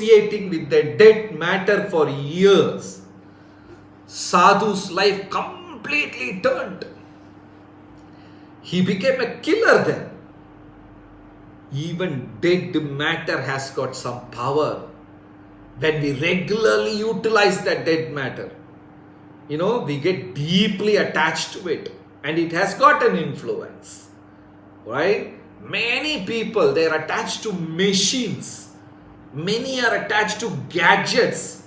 associating with the dead matter for years. Sadhu's life completely turned. He became a killer then. Even dead matter has got some power when we regularly utilize that dead matter. We get deeply attached to it and it has got an influence, right? Many people, they are attached to machines. Many are attached to gadgets.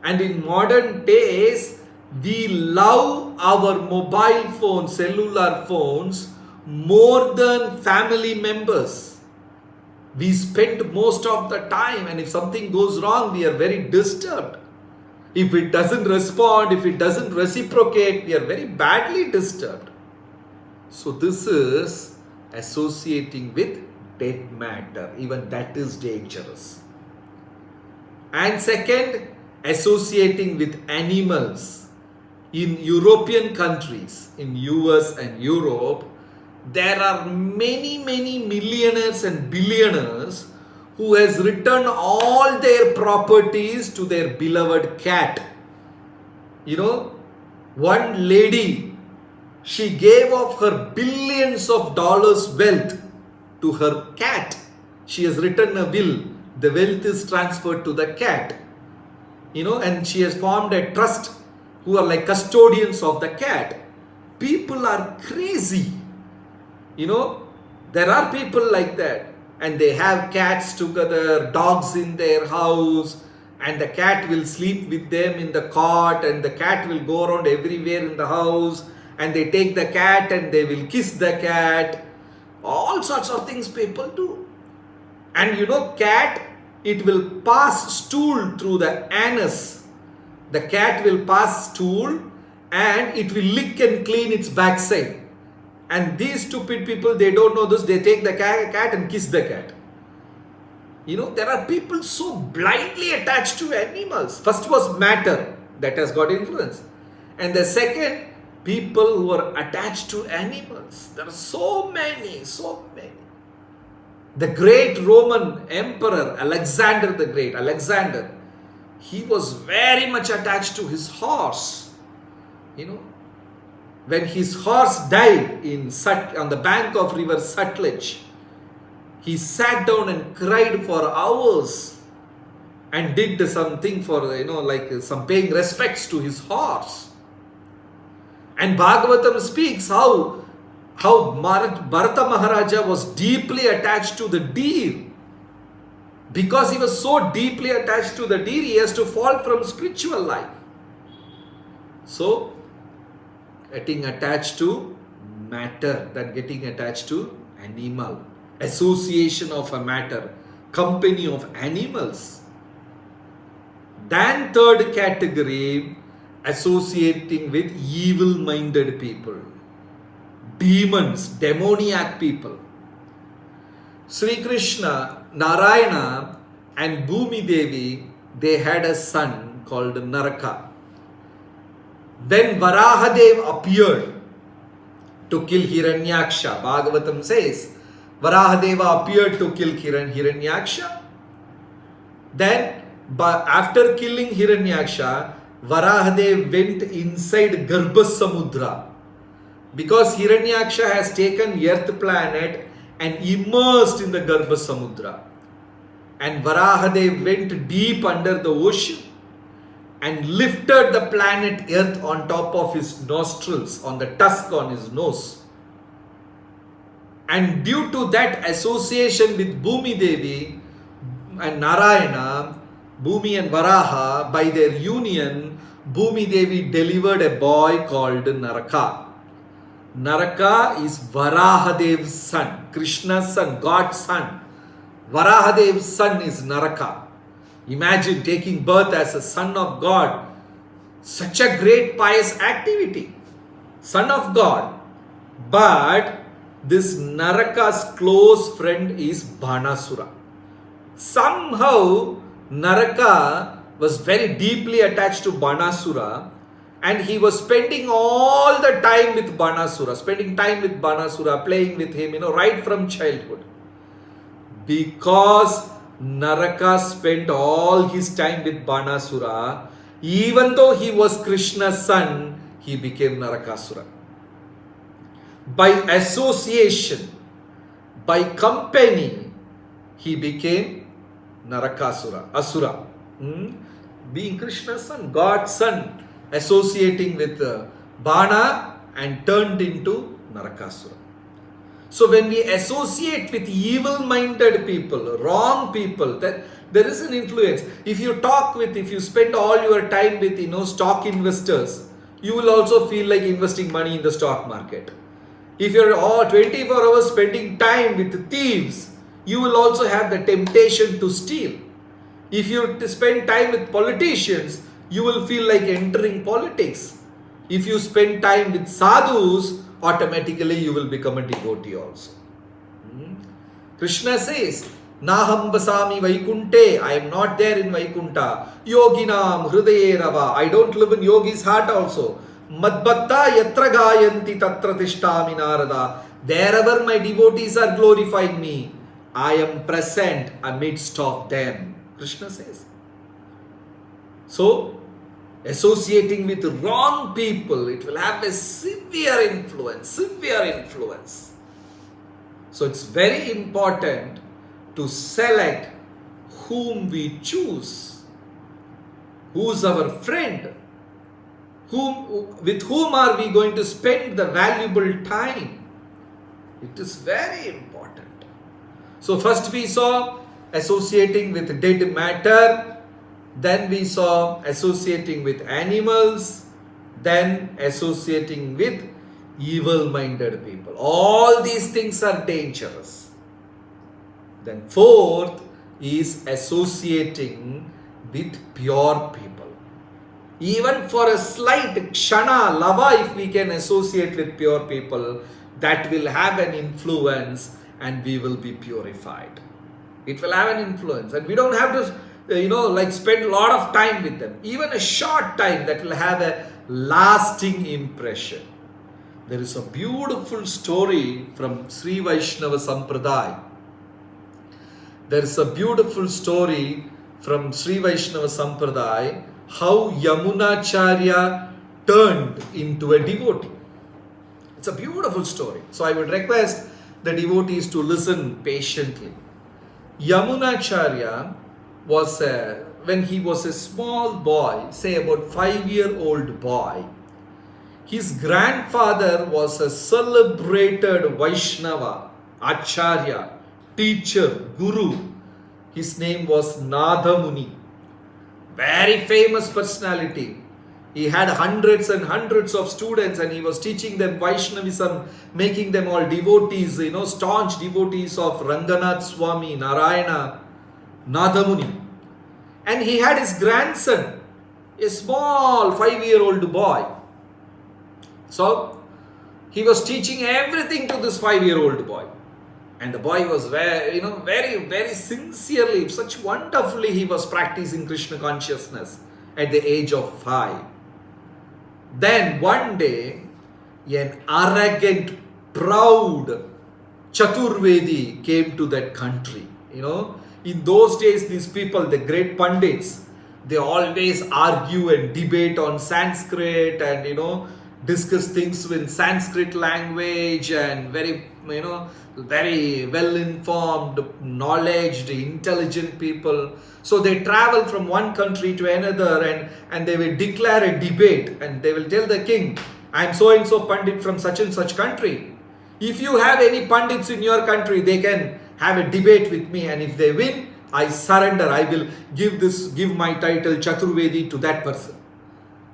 And in modern days, we love our mobile phones, cellular phones, more than family members. We spend most of the time, and if something goes wrong, we are very disturbed. If it doesn't respond, if it doesn't reciprocate, we are very badly disturbed. So this is associating with dead matter. Even that is dangerous. And second, associating with animals. In European countries, in US and Europe, there are many millionaires and billionaires who has returned all their properties to their beloved cat. One lady, she gave off her billions of dollars wealth to her cat. She has written a will. The wealth is transferred to the cat. And she has formed a trust who are like custodians of the cat. People are crazy. There are people like that. And they have cats together, dogs in their house, and the cat will sleep with them in the cot, and the cat will go around everywhere in the house, and they take the cat and they will kiss the cat. All sorts of things people do. And cat, it will pass stool through the anus. The cat will pass stool and it will lick and clean its backside. And these stupid people, they don't know this. They take the cat and kiss the cat. There are people so blindly attached to animals. First was matter that has got influence. And the second, people who are attached to animals. There are so many. The great Roman emperor, Alexander the Great, he was very much attached to his horse. When his horse died on the bank of river Sutlej, he sat down and cried for hours and did something for, some paying respects to his horse. And Bhagavatam speaks how Bharata Maharaja was deeply attached to the deer. Because he was so deeply attached to the deer, he has to fall from spiritual life. So, getting attached to matter than getting attached to animal. Association of a matter. Company of animals. Then third category, associating with evil-minded people. Demons, demoniac people. Sri Krishna, Narayana and Bhumi Devi, they had a son called Naraka. When Varahadev appeared to kill Hiranyaksha, Bhagavatam says, Varahadeva appeared to kill Hiranyaksha. Then, after killing Hiranyaksha, Varahadev went inside Garbhasamudra. Because Hiranyaksha has taken earth planet and immersed in the Garbhasamudra. And Varahadev went deep under the ocean and lifted the planet earth on top of his nostrils, on the tusk on his nose. And due to that association with Bhumi Devi and Narayana, Bhumi and Varaha, by their union, Bhumi Devi delivered a boy called Naraka. Naraka is Varahadev's son, Krishna's son, God's son. Varahadev's son is Naraka. Imagine taking birth as a son of God. Such a great pious activity. Son of God. But this Naraka's close friend is Banasura. Somehow Naraka was very deeply attached to Banasura. And he was spending all the time with Banasura, playing with him, right from childhood. Because Naraka spent all his time with Banasura. Even though he was Krishna's son, he became Narakasura. By association, by company, he became Narakasura, Asura. Being Krishna's son, God's son, associating with Bana and turned into Narakasura. So when we associate with evil-minded people, wrong people, that there is an influence. If you spend all your time with stock investors, you will also feel like investing money in the stock market. If you're all 24 hours spending time with thieves, you will also have the temptation to steal. If you spend time with politicians, you will feel like entering politics. If you spend time with sadhus, automatically you will become a devotee also. Krishna says, Naham basami vaikunte, I am not there in Vaikunta. Yoginam hridaye rava, I don't live in yogi's heart also. Madbhakta yatra gayanti tatra tishtami narada. Wherever my devotees are glorifying me, I am present amidst of them. Krishna says. So, associating with wrong people, it will have a severe influence. So, it's very important to select whom we choose. Who's our friend? With whom are we going to spend the valuable time? It is very important. So first we saw associating with dead matter, then we saw associating with animals, then associating with evil-minded people. All these things are dangerous. Then fourth is associating with pure people. Even for a slight kshana, lava, if we can associate with pure people, that will have an influence and we will be purified. It will have an influence and we don't have to, spend a lot of time with them. Even a short time, that will have a lasting impression. There is a beautiful story from Sri Vaishnava Sampradaya. There is a beautiful story from Sri Vaishnava Sampradaya how Yamunacharya turned into a devotee. It's a beautiful story. So I would request the devotees to listen patiently. Yamunacharya was, when he was a small boy, say about 5-year-old boy, his grandfather was a celebrated Vaishnava, Acharya, teacher, guru. His name was Nadamuni. Very famous personality. He had hundreds and hundreds of students and he was teaching them Vaishnavism, making them all devotees, staunch devotees of Ranganath Swami, Narayana, Nadamuni. And he had his grandson, a small 5-year-old boy. So, he was teaching everything to this 5-year-old boy. And the boy was very, very sincerely, such wonderfully he was practicing Krishna consciousness at the age of 5. Then one day, an arrogant, proud Chaturvedi came to that country. In those days, these people, the great Pandits, they always argue and debate on Sanskrit and, discuss things in Sanskrit language and very well-informed, knowledge, intelligent people. So they travel from one country to another and they will declare a debate and they will tell the king, I am so and so Pandit from such and such country. If you have any Pandits in your country, they can have a debate with me, and if they win, I surrender. I will give my title Chaturvedi to that person.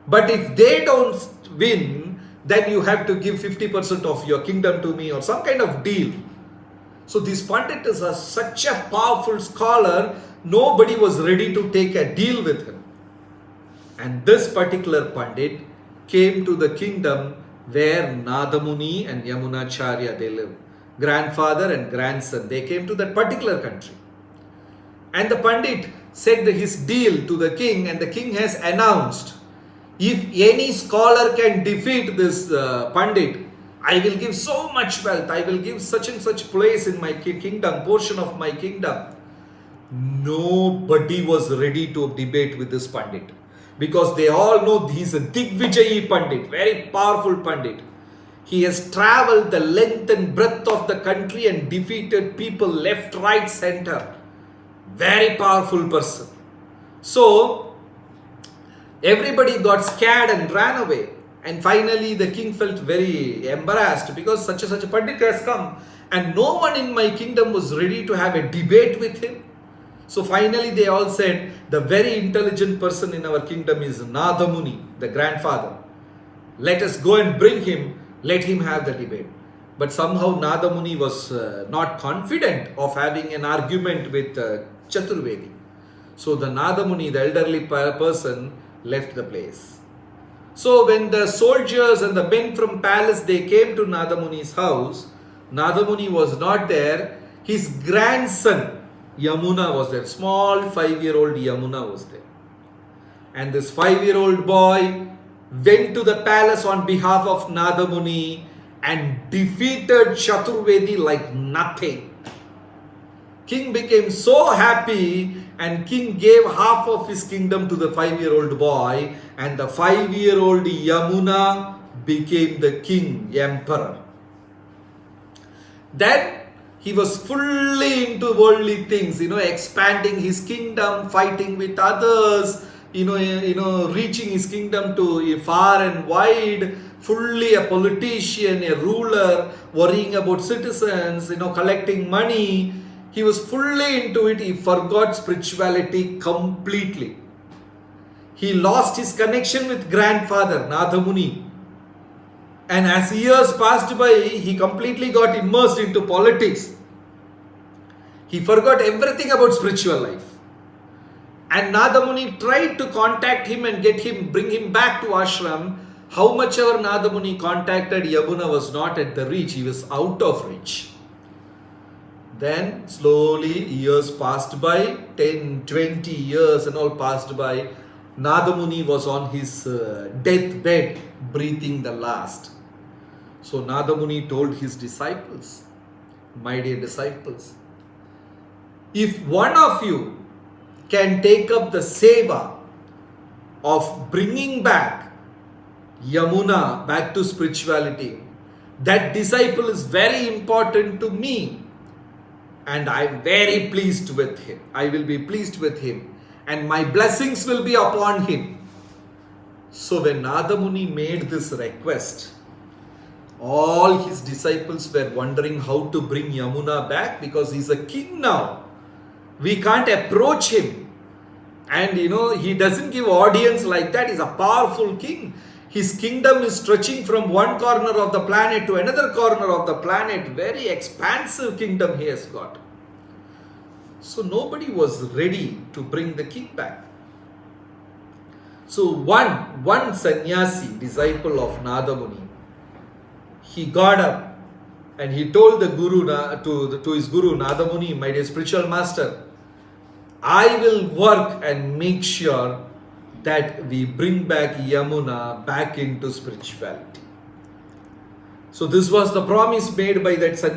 But if they don't win, then you have to give 50% of your kingdom to me or some kind of deal. So these Pandits are such a powerful scholar, nobody was ready to take a deal with him. And this particular Pandit came to the kingdom where Nadamuni and Yamunacharya they live. Grandfather and grandson, they came to that particular country. And the Pandit said his deal to the king, and the king has announced, if any scholar can defeat this Pandit, I will give so much wealth, I will give such and such place in my kingdom, portion of my kingdom. Nobody was ready to debate with this Pandit, because they all know he's a Digvijayi Pandit, very powerful Pandit. He has traveled the length and breadth of the country and defeated people left, right, center. Very powerful person. So everybody got scared and ran away. And finally the king felt very embarrassed, because such a Pandit has come and no one in my kingdom was ready to have a debate with him. So finally they all said, the very intelligent person in our kingdom is Nada Muni, the grandfather. Let us go and bring him, let him have the debate. But somehow Nada Muni was not confident of having an argument with Chaturvedi. So the Nada Muni, the elderly person, left the place. So when the soldiers and the men from palace, they came to Nada Muni's house, Nada Muni was not there. His grandson Yamuna was there. Small 5-year-old Yamuna was there. And this 5-year-old boy went to the palace on behalf of Nada Muni and defeated Chaturvedi like nothing. King became so happy, and king gave half of his kingdom to the 5-year-old boy, and the 5-year-old Yamuna became the king, emperor. Then he was fully into worldly things, expanding his kingdom, fighting with others, reaching his kingdom to far and wide, fully a politician, a ruler, worrying about citizens, collecting money. He was fully into it. He forgot spirituality completely. He lost his connection with grandfather, Nada Muni. And as years passed by, he completely got immersed into politics. He forgot everything about spiritual life. And Nada Muni tried to contact him and bring him back to ashram. How much ever Nada Muni contacted, Yamuna was not at the reach. He was out of reach. Then slowly years passed by, 10, 20 years and all passed by. Nada Muni was on his deathbed, breathing the last. So Nada Muni told his disciples, my dear disciples, if one of you can take up the seva of bringing back Yamuna back to spirituality, that disciple is very important to me. And I am very pleased with him. I will be pleased with him. And my blessings will be upon him. So when Nada Muni made this request, all his disciples were wondering how to bring Yamuna back, because he's a king now. We can't approach him. And he doesn't give audience like that. He's a powerful king. His kingdom is stretching from one corner of the planet to another corner of the planet. Very expansive kingdom he has got. So nobody was ready to bring the king back. So one sannyasi, disciple of Nada Muni, he got up and he told the guru to his guru Nada Muni, my dear spiritual master, I will work and make sure that we bring back Yamuna back into spirituality. So this was the promise made by that sannyasi.